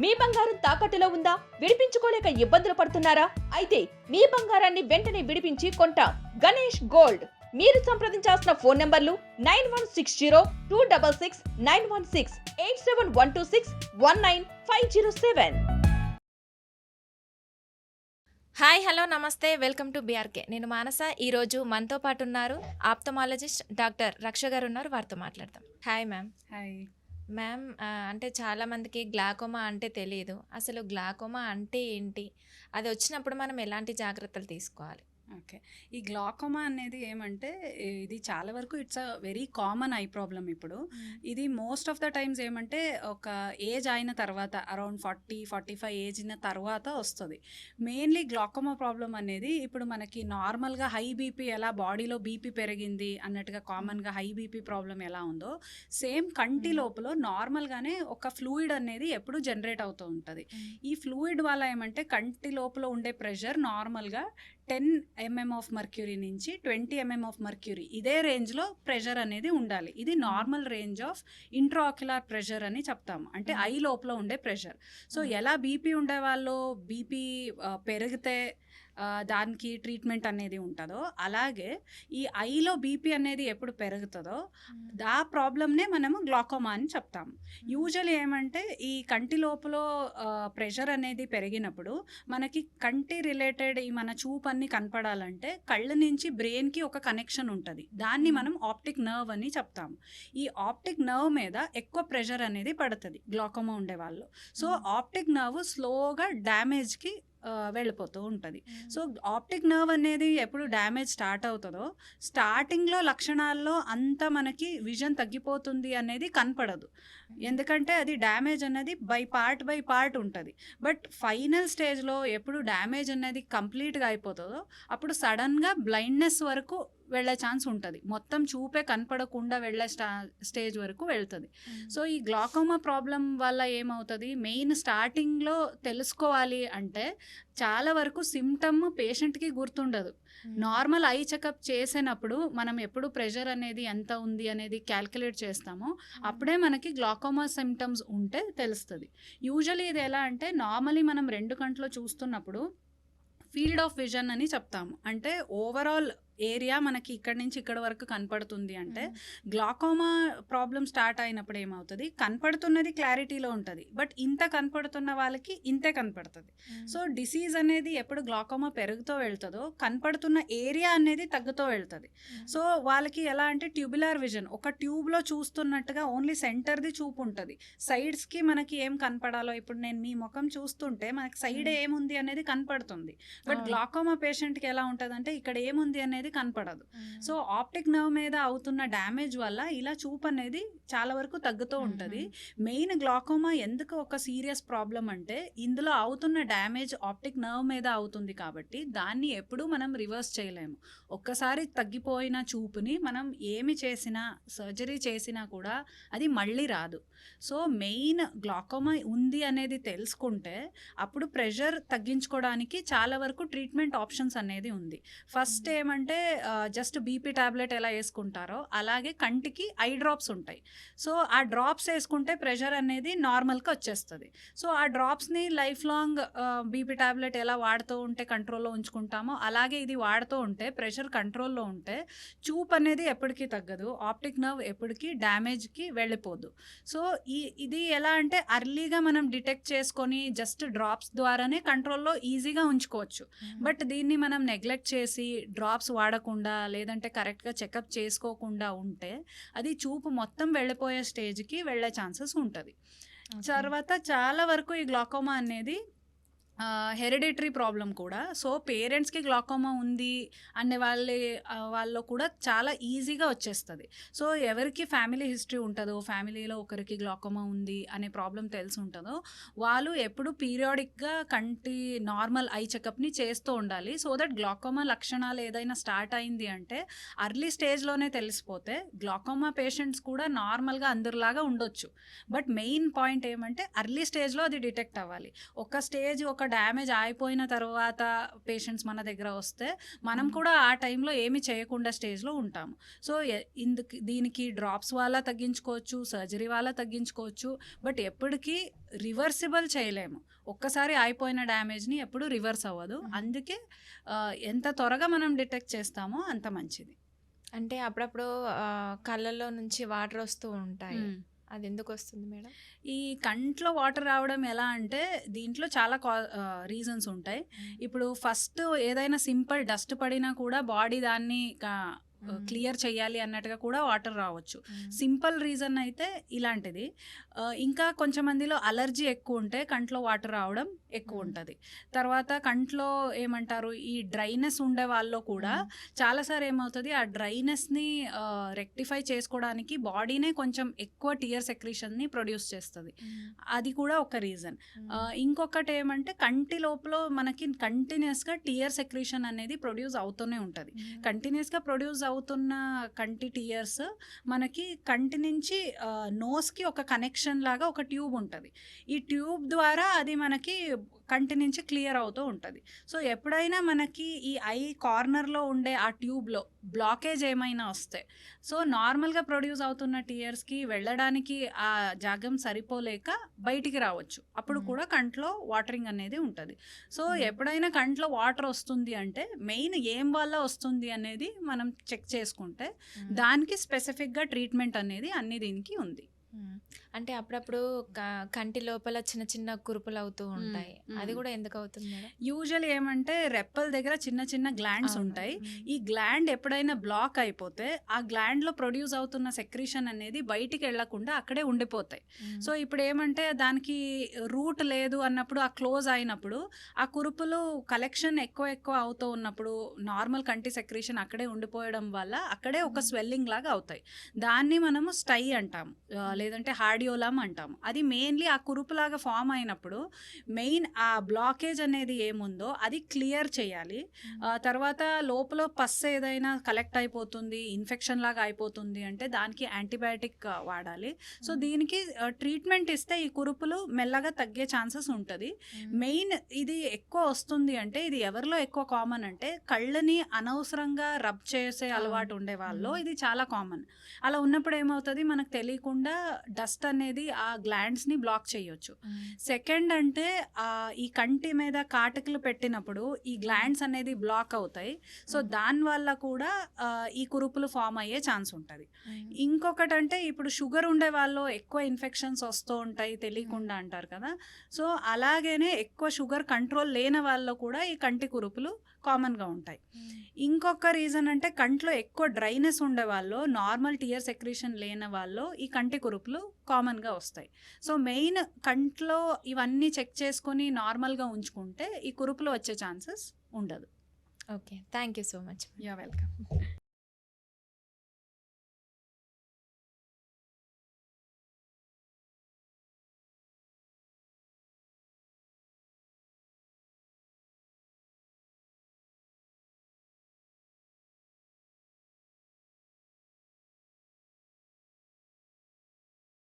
మీ బంగారం తాకట్టులో ఉందా? విడిపించుకోలేక ఇబ్బందులు పడుతున్నారా? అయితే మీ బంగారాన్ని వెంటనే విడిపించి కొంటాం. గణేష్ గోల్డ్. మీరు సంప్రదించాల్సిన ఫోన్ నంబర్లు 9160-266-916, 8712619507. హాయ్ హలో నమస్తే, వెల్కమ్ టు బీఆర్కే. నేను మానస. ఈరోజు మనతో పాటు ఉన్నారు ఆప్థమాలజిస్ట్ డాక్టర్ రక్ష గారు ఉన్నారు. వారితో మాట్లాడతాం. Hi ma'am. హాయ్ మ్యామ్, అంటే చాలామందికి గ్లాకోమా అంటే తెలియదు. అసలు గ్లాకోమా అంటే ఏంటి, అది వచ్చినప్పుడు మనం ఎలాంటి జాగ్రత్తలు తీసుకోవాలి? ఓకే. ఈ గ్లాకోమా అనేది ఏమంటే ఇది చాలా వరకు it's a very common eye problem. ఇప్పుడు ఇది మోస్ట్ ఆఫ్ ద టైమ్స్ ఏమంటే ఒక ఏజ్ అయిన తర్వాత అరౌండ్ 40-45 ఏజ్ అయిన తర్వాత వస్తుంది. మెయిన్లీ గ్లాకోమా ప్రాబ్లం అనేది ఇప్పుడు మనకి నార్మల్గా హై బీపీ ఎలా బాడీలో బీపీ పెరిగింది అన్నట్టుగా కామన్గా హై బీపీ ప్రాబ్లం ఎలా ఉందో సేమ్ కంటి లోపల నార్మల్గానే ఒక ఫ్లూయిడ్ అనేది ఎప్పుడు జనరేట్ అవుతూ ఉంటుంది. ఈ ఫ్లూయిడ్ వల్ల ఏమంటే కంటి లోపల ఉండే ప్రెషర్ నార్మల్గా 10 mm ఆఫ్ మర్క్యూరీ నుంచి 20 mm ఆఫ్ మర్క్యూరీ ఇదే రేంజ్లో ప్రెషర్ అనేది ఉండాలి. ఇది normal range of intraocular pressure అని చెప్తాము, అంటే ఐ లోపల ఉండే ప్రెషర్. సో ఎలా బీపీ ఉండే వాళ్ళు బీపీ పెరిగితే దానికి ట్రీట్మెంట్ అనేది ఉంటుందో, అలాగే ఈ ఐలో బీపీ అనేది ఎప్పుడు పెరుగుతుందో ఆ ప్రాబ్లమ్నే మనము గ్లాకోమా అని చెప్తాము. యూజువల్లీ ఏమంటే ఈ కంటి లోపల ప్రెషర్ అనేది పెరిగినప్పుడు మనకి కంటి రిలేటెడ్ ఈ మన చూపు అన్ని కనపడాలంటే కళ్ళ నుంచి బ్రెయిన్కి ఒక కనెక్షన్ ఉంటుంది. దాన్ని మనం ఆప్టిక్ నర్వ్ అని చెప్తాము. ఈ ఆప్టిక్ నర్వ్ మీద ఎక్కువ ప్రెషర్ అనేది పడుతుంది గ్లాకోమా ఉండే వాళ్ళు. సో ఆప్టిక్ నర్వ్ స్లోగా డ్యామేజ్కి వెళ్ళిపోతూ ఉంటుంది. సో ఆప్టిక్ నర్వ్ అనేది ఎప్పుడు డ్యామేజ్ స్టార్ట్ అవుతుందో స్టార్టింగ్లో లక్షణాల్లో అంతా మనకి విజన్ తగ్గిపోతుంది అనేది కనపడదు, ఎందుకంటే అది డ్యామేజ్ అనేది బై పార్ట్ ఉంటుంది. బట్ ఫైనల్ స్టేజ్లో ఎప్పుడు డ్యామేజ్ అనేది కంప్లీట్గా అయిపోతుందో అప్పుడు సడన్గా బ్లైండ్నెస్ వరకు వెళ్ళే ఛాన్స్ ఉంటుంది. మొత్తం చూపే కనపడకుండా వెళ్ళే స్టేజ్ వరకు వెళ్తుంది. సో ఈ గ్లాకోమా ప్రాబ్లం వల్ల ఏమవుతుంది, మెయిన్ స్టార్టింగ్లో తెలుసుకోవాలి అంటే చాలా వరకు సిమ్టమ్ పేషెంట్కి గుర్తుండదు. నార్మల్ ఐ చెకప్ చేసినప్పుడు మనం ఎప్పుడు ప్రెషర్ అనేది ఎంత ఉంది అనేది క్యాల్కులేట్ చేస్తామో అప్పుడే మనకి గ్లాకోమా సిమ్టమ్స్ ఉంటే తెలుస్తుంది. యూజువల్లీ ఇది ఎలా అంటే నార్మలీ మనం 2 కంట్లో చూస్తున్నప్పుడు ఫీల్డ్ ఆఫ్ విజన్ అని చెప్తాము, అంటే ఓవరాల్ ఏరియా మనకి ఇక్కడ నుంచి ఇక్కడ వరకు కనపడుతుంది. అంటే గ్లాకోమా ప్రాబ్లం స్టార్ట్ అయినప్పుడు ఏమవుతుంది, కనపడుతున్నది క్లారిటీలో ఉంటుంది, బట్ ఇంత కనపడుతున్న వాళ్ళకి ఇంతే కనపడుతుంది. సో డిసీజ్ అనేది ఎప్పుడు గ్లాకోమా పెరుగుతూ వెళ్తుందో కనపడుతున్న ఏరియా అనేది తగ్గుతూ వెళ్తుంది. సో వాళ్ళకి ఎలా అంటే ట్యూబులర్ విజన్, ఒక ట్యూబ్లో చూస్తున్నట్టుగా ఓన్లీ సెంటర్ది చూపు ఉంటుంది. సైడ్స్కి మనకి ఏం కనపడాలో, ఇప్పుడు నేను మీ ముఖం చూస్తుంటే మనకి సైడ్ ఏముంది అనేది కనపడుతుంది, బట్ గ్లాకోమా పేషెంట్కి ఎలా ఉంటుంది అంటే ఇక్కడ ఏముంది అనేది కనపడదు. సో ఆప్టిక్ నర్వ్ మీద అవుతున్న డ్యామేజ్ వల్ల ఇలా చూపు అనేది చాలా వరకు తగ్గుతూ ఉంటుంది. మెయిన్ గ్లాకోమా ఎందుకు ఒక సీరియస్ ప్రాబ్లం అంటే ఇందులో అవుతున్న డ్యామేజ్ ఆప్టిక్ నర్వ్ మీద అవుతుంది కాబట్టి దాన్ని ఎప్పుడూ మనం రివర్స్ చేయలేము. ఒక్కసారి తగ్గిపోయిన చూపుని మనం ఏమి చేసినా సర్జరీ చేసినా కూడా అది మళ్ళీ రాదు. సో మెయిన్ గ్లాకోమా ఉంది అనేది తెలుసుకుంటే అప్పుడు ప్రెషర్ తగ్గించుకోవడానికి చాలా వరకు ట్రీట్మెంట్ ఆప్షన్స్ అనేది ఉంది. ఫస్ట్ ఏమంటే జస్ట్ బీపీ టాబ్లెట్ ఎలా వేసుకుంటారో అలాగే కంటికి ఐ డ్రాప్స్ ఉంటాయి. సో ఆ డ్రాప్స్ వేసుకుంటే ప్రెషర్ అనేది నార్మల్గా వచ్చేస్తుంది. సో ఆ డ్రాప్స్ని లైఫ్ లాంగ్ బీపీ టాబ్లెట్ ఎలా వాడుతూ ఉంటే కంట్రోల్లో ఉంచుకుంటామో అలాగే ఇది వాడుతూ ఉంటే ప్రెషర్ కంట్రోల్లో ఉంటే చూపు అనేది ఎప్పటికీ తగ్గదు, ఆప్టిక్ నర్వ్ ఎప్పటికీ డ్యామేజ్కి వెళ్ళిపోదు. సో ఇది ఎలా అంటే అర్లీగా మనం డిటెక్ట్ చేసుకొని జస్ట్ డ్రాప్స్ ద్వారానే కంట్రోల్లో ఈజీగా ఉంచుకోవచ్చు. బట్ దీన్ని మనం నెగ్లెక్ట్ చేసి డ్రాప్స్ వాడకుండా లేదంటే కరెక్ట్గా చెకప్ చేసుకోకుండా ఉంటే అది చూపు మొత్తం వెళ్ళిపోయే స్టేజ్కి వెళ్ళే ఛాన్సెస్ ఉంటుంది. తర్వాత చాలా వరకు ఈ గ్లాకోమా అనేది హెరిడిటరీ ప్రాబ్లం కూడా. సో పేరెంట్స్కి గ్లాకోమా ఉంది అనే వాళ్ళలో కూడా చాలా ఈజీగా వచ్చేస్తుంది. సో ఎవరికి ఫ్యామిలీ హిస్టరీ ఉంటుందో, ఫ్యామిలీలో ఒకరికి గ్లాకోమా ఉంది అనే ప్రాబ్లం తెలిసి ఉంటుందో వాళ్ళు ఎప్పుడు పీరియాడిక్గా కంటి నార్మల్ ఐ చెకప్ని చేస్తూ ఉండాలి. సో దట్ గ్లాకోమా లక్షణాలు ఏదైనా స్టార్ట్ అయింది అంటే అర్లీ స్టేజ్లోనే తెలిసిపోతే గ్లాకోమా పేషెంట్స్ కూడా నార్మల్గా అందరిలాగా ఉండొచ్చు. బట్ మెయిన్ పాయింట్ ఏమంటే అర్లీ స్టేజ్లో అది డిటెక్ట్ అవ్వాలి. ఒక స్టేజ్ ఒక డ్యామేజ్ అయిపోయిన తర్వాత పేషెంట్స్ మన దగ్గర వస్తే మనం కూడా ఆ టైంలో ఏమి చేయకుండా స్టేజ్లో ఉంటాము. సో దీనికి డ్రాప్స్ వల్ల తగ్గించుకోవచ్చు, సర్జరీ వల్ల తగ్గించుకోవచ్చు, బట్ ఎప్పటికీ రివర్సిబుల్ చేయలేము. ఒక్కసారి అయిపోయిన డ్యామేజ్ని ఎప్పుడు రివర్స్ అవ్వదు. అందుకే ఎంత త్వరగా మనం డిటెక్ట్ చేస్తామో అంత మంచిది. అంటే అప్పుడప్పుడు కళ్ళల్లో నుంచి వాటర్ వస్తూ ఉంటాయి, అది ఎందుకు వస్తుంది మేడం? ఈ కంట్లో వాటర్ రావడం ఎలా అంటే దీంట్లో చాలా రీజన్స్ ఉంటాయి. ఇప్పుడు ఫస్ట్ ఏదైనా సింపుల్ డస్ట్ పడినా కూడా బాడీ దాన్ని క్లియర్ చేయాలి అన్నట్టుగా కూడా వాటర్ రావచ్చు. సింపుల్ రీజన్ అయితే ఇలాంటిది. ఇంకా కొంచెం మందిలో అలర్జీ ఎక్కువ ఉంటే కంట్లో వాటర్ రావడం ఎక్కువ ఉంటుంది. తర్వాత కంట్లో ఏమంటారు, ఈ డ్రైనెస్ ఉండే వాళ్ళలో కూడా చాలాసార్లు ఏమవుతుంది, ఆ డ్రైనెస్ని రెక్టిఫై చేసుకోవడానికి బాడీనే కొంచెం ఎక్కువ టియర్ సెక్రీషన్ని ప్రొడ్యూస్ చేస్తుంది. అది కూడా ఒక రీజన్. ఇంకొకటి ఏమంటే కంటి లోపల మనకి కంటిన్యూస్గా టియర్ సెక్రీషన్ అనేది ప్రొడ్యూస్ అవుతూనే ఉంటుంది. కంటిన్యూస్గా ప్రొడ్యూస్ అవుతున్న కంటి టియర్స్ మనకి కంటి నుంచి నోస్కి ఒక కనెక్షన్ లాగా ఒక ట్యూబ్ ఉంటుంది. ఈ ట్యూబ్ ద్వారా అది మనకి కంటి నుంచి క్లియర్ అవుతూ ఉంటుంది. సో ఎప్పుడైనా మనకి ఈ ఐ కార్నర్లో ఉండే ఆ ట్యూబ్లో బ్లాకేజ్ ఏమైనా వస్తే, సో నార్మల్గా ప్రొడ్యూస్ అవుతున్న టియర్స్కి వెళ్ళడానికి ఆ జాగం సరిపోలేక బయటికి రావచ్చు. అప్పుడు కూడా కంట్లో వాటరింగ్ అనేది ఉంటుంది. సో ఎప్పుడైనా కంట్లో వాటర్ వస్తుంది అంటే మెయిన్ ఏం వల్ల వస్తుంది అనేది మనం చెక్ చేసుకుంటే దానికి స్పెసిఫిక్గా ట్రీట్మెంట్ అనేది అన్ని దీనికి ఉంది. అంటే అప్పుడప్పుడు కంటి లోపల చిన్న చిన్న కురుపులు అవుతూ ఉంటాయి, అది కూడా ఎందుకు అవుతుంది మేడం? యూజువల్ ఏమంటే రెప్పల దగ్గర చిన్న చిన్న గ్లాండ్స్ ఉంటాయి. ఈ గ్లాండ్ ఎప్పుడైనా బ్లాక్ అయిపోతే ఆ గ్లాండ్లో ప్రొడ్యూస్ అవుతున్న సెక్రీషన్ అనేది బయటికి వెళ్లకుండా అక్కడే ఉండిపోతాయి. సో ఇప్పుడు ఏమంటే దానికి రూట్ లేదు అన్నప్పుడు, ఆ క్లోజ్ అయినప్పుడు ఆ కురుపులు కలెక్షన్ ఎక్కువ అవుతూ ఉన్నప్పుడు నార్మల్ కంటి సెక్రీషన్ అక్కడే ఉండిపోయడం వల్ల అక్కడే ఒక స్వెల్లింగ్ లాగా అవుతాయి. దాన్ని మనము స్టై అంటాము, లేదంటే హార్డియోలమ్ అంటాము. అది మెయిన్లీ ఆ కురుపులాగా ఫామ్ అయినప్పుడు మెయిన్ ఆ బ్లాకేజ్ అనేది ఏముందో అది క్లియర్ చేయాలి. తర్వాత లోపల పస్ ఏదైనా కలెక్ట్ అయిపోతుంది, ఇన్ఫెక్షన్ లాగా అయిపోతుంది అంటే దానికి యాంటీబయాటిక్ వాడాలి. సో దీనికి ట్రీట్మెంట్ ఇస్తే ఈ కురుపులు మెల్లగా తగ్గే ఛాన్సెస్ ఉంటుంది. మెయిన్ ఇది ఎక్కువ వస్తుంది అంటే ఇది ఎవరిలో ఎక్కువ కామన్ అంటే కళ్ళని అనవసరంగా రబ్ చేసే అలవాటు ఉండే వాళ్ళు ఇది చాలా కామన్. అలా ఉన్నప్పుడు ఏమవుతుంది, మనకు తెలియకుండా డస్ట్ అనేది ఆ గ్లాండ్స్ని బ్లాక్ చేయొచ్చు. సెకండ్ అంటే ఈ కంటి మీద కాటుకలు పెట్టినప్పుడు ఈ గ్లాండ్స్ అనేది బ్లాక్ అవుతాయి. సో దానివల్ల కూడా ఈ కురుపులు ఫామ్ అయ్యే ఛాన్స్ ఉంటుంది. ఇంకొకటి అంటే ఇప్పుడు షుగర్ ఉండే వాళ్ళు ఎక్కువ ఇన్ఫెక్షన్స్ వస్తూ ఉంటాయి తెలియకుండా అంటారు కదా. సో అలాగనే ఎక్కువ షుగర్ కంట్రోల్ లేని వాళ్ళలో కూడా ఈ కంటి కురుపులు కామన్గా ఉంటాయి. ఇంకొక రీజన్ అంటే కంట్లో ఎక్కువ డ్రైనెస్ ఉండే వాళ్ళు, నార్మల్ టియర్ సెక్రీషన్ లేని వాళ్ళు ఈ కంటి కురుపులు కామన్గా వస్తాయి. సో మెయిన్ కంట్లో ఇవన్నీ చెక్ చేసుకొని నార్మల్గా ఉంచుకుంటే ఈ కురుపులు వచ్చే ఛాన్సెస్ ఉండదు. Okay, thank you so much. You welcome.